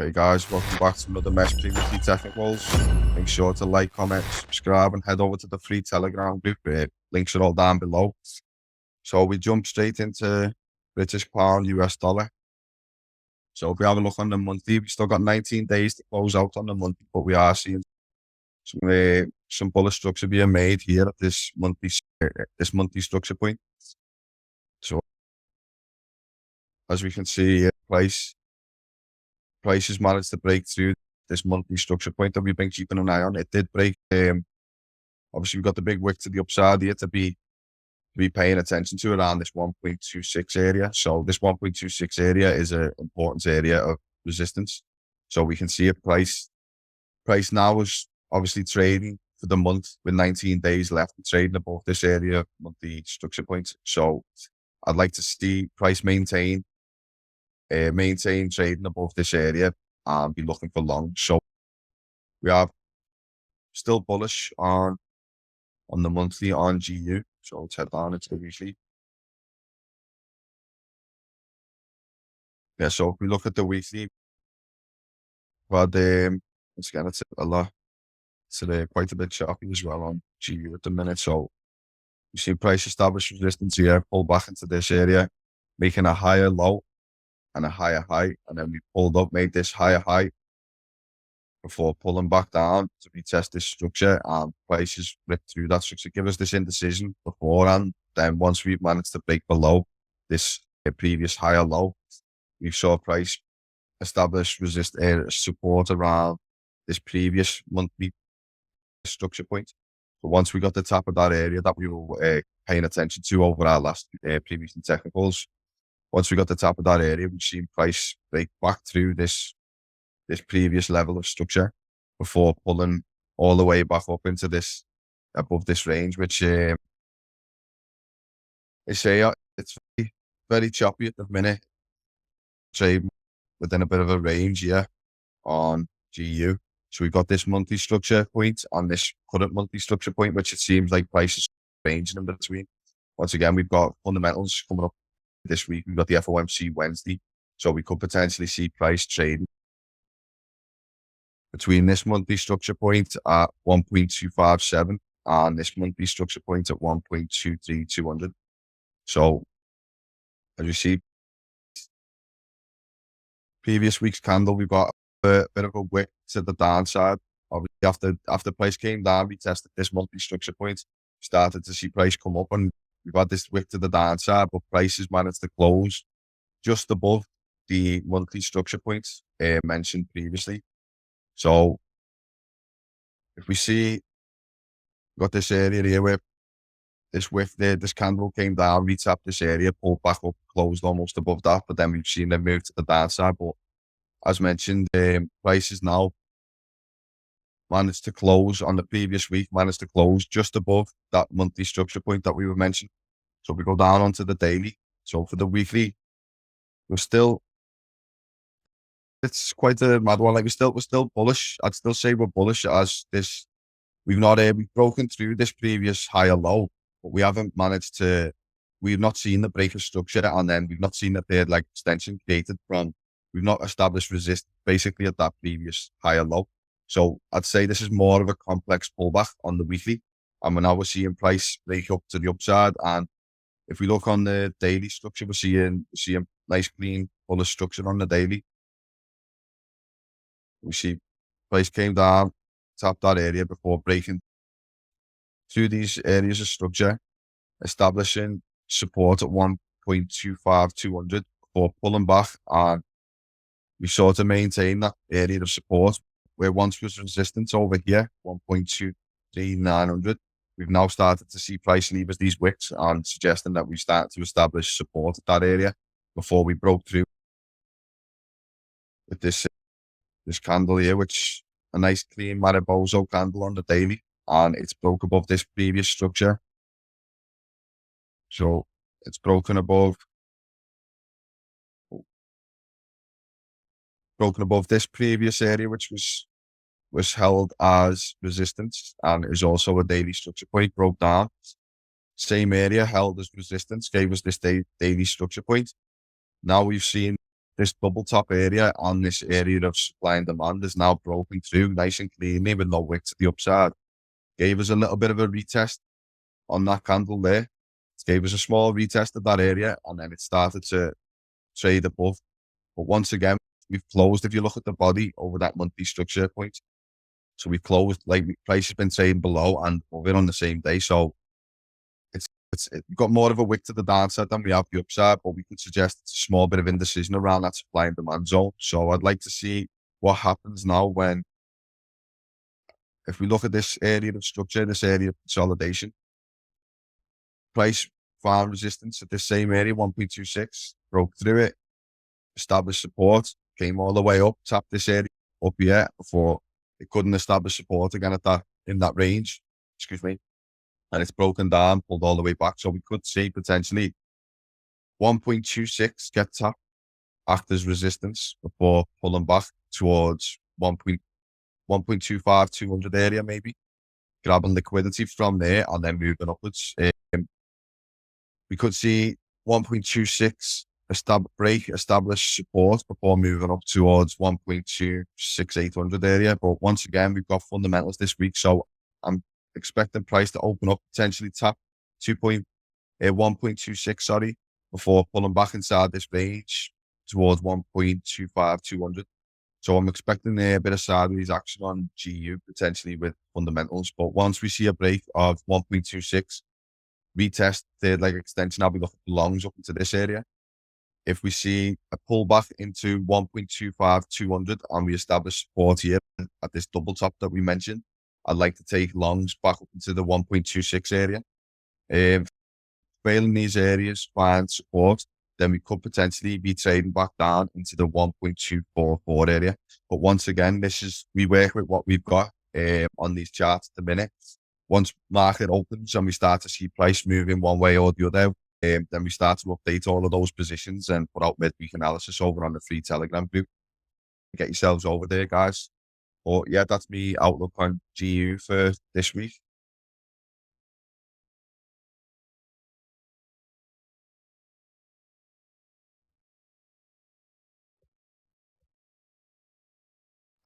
Okay guys, welcome back to another Mesh Previously Technicals. Make sure to like, comment, subscribe and head over to the free Telegram group. Links are all down below. So we jump straight into British pound, US dollar. So if we have a look on the monthly, we still got 19 days to close out on the monthly, but we are seeing some bullish structure being made here at this monthly structure point. So as we can see, price has managed to break through this monthly structure point that we've been keeping an eye on. It did break. Obviously, we've got the big wick to the upside here to be paying attention to around this 1.26 area. So this 1.26 area is an important area of resistance. So we can see a price now is obviously trading for the month with 19 days left and trading above this area monthly structure point. So I'd like to see price maintain trading above this area and be looking for long. So we are still bullish on the monthly on GU. So let's head down into the weekly. Yeah, so if we look at the weekly, but it's a lot. It's quite a bit choppy as well on GU at the minute. So you see price establish resistance here, pull back into this area, making a higher low and a higher high, and then we pulled up, made this higher high before pulling back down to retest this structure, and prices ripped through that structure, give us this indecision beforehand. Then once we've managed to break below this previous higher low, we saw price establish support around this previous monthly structure point. So once we got the top of that area that we were paying attention to over our last previous technicals, once we got the top of that area, we've seen price break back through this previous level of structure before pulling all the way back up into this above this range, which it's very, very choppy at the minute. Trade within a bit of a range here on GU. So we've got this monthly structure point and this current monthly structure point, which it seems like price is ranging in between. Once again, we've got fundamentals coming up this week. We've got the FOMC Wednesday. So we could potentially see price trading between this monthly structure point at 1.257 and this monthly structure point at 1.23200. So as you see, previous week's candle, we've got a bit of a wick to the downside. Obviously, after price came down, we tested this monthly structure point, started to see price come up, and we've had this wick to the downside, but price has managed to close just above the monthly structure points mentioned previously. So if we see, got this area here where this wick there, this candle came down, retapped this area, pulled back up, closed almost above that, but then we've seen them move to the downside. But as mentioned, prices now managed to close on the previous week, managed to close just above that monthly structure point that we were mentioning. So we go down onto the daily. So for the weekly, it's quite a mad one. Like we're still bullish. I'd still say we're bullish as this. We've broken through this previous higher low, but we've not seen the break of structure, and then we've not seen the third leg extension created from, we've not established resistance basically at that previous higher low. So I'd say this is more of a complex pullback on the weekly, and we're seeing price break up to the upside. And if we look on the daily structure, we're seeing nice clean bullish structure on the daily. We see price came down, tapped that area before breaking through these areas of structure, establishing support at 1.25200 before pulling back, and we sort of maintain that area of support where once was resistance over here, 1.23900. We've now started to see price leave as these wicks and suggesting that we start to establish support at that area before we broke through with this candle here, which a nice clean Mariposa candle on the daily, and it's broke above this previous structure. So it's broken above this previous area, which was held as resistance and is also a daily structure point, broke down. Same area held as resistance, gave us this daily structure point. Now we've seen this double top area on this area of supply and demand is now broken through nice and cleanly with no wick to the upside. Gave us a little bit of a retest on that candle there. It gave us a small retest of that area, and then it started to trade above. But once again, we've closed, if you look at the body, over that monthly structure point. So we've closed, like, price has been trading below and above it on the same day. So we've got more of a wick to the downside than we have the upside, but we could suggest it's a small bit of indecision around that supply and demand zone. So I'd like to see what happens now when, if we look at this area of structure, this area of consolidation, price found resistance at this same area, 1.26, broke through it, established support, came all the way up, tapped this area up here before it couldn't establish support again at that, in that range, excuse me, and it's broken down, pulled all the way back. So we could see potentially 1.26 get tapped, act as resistance before pulling back towards 1.25, 200 area maybe, grabbing liquidity from there and then moving upwards. We could see 1.26 establish support before moving up towards 1.26800 area. But once again, we've got fundamentals this week, so I'm expecting price to open up, potentially tap 1.26, sorry, before pulling back inside this range towards 1.25, 200. So I'm expecting a bit of sideways action on GU, potentially with fundamentals. But once we see a break of 1.26, retest third leg extension, I'll be looking for longs up into this area. If we see a pullback into 1.25, 200, and we establish support here at this double top that we mentioned, I'd like to take longs back up into the 1.26 area. Failing these areas, find support, then we could potentially be trading back down into the 1.244 area. But once again, we work with what we've got on these charts at the minute. Once market opens and we start to see price moving one way or the other, then we start to update all of those positions and put out midweek analysis over on the free Telegram group. Get yourselves over there, guys. But yeah, that's me outlook on GU for this week.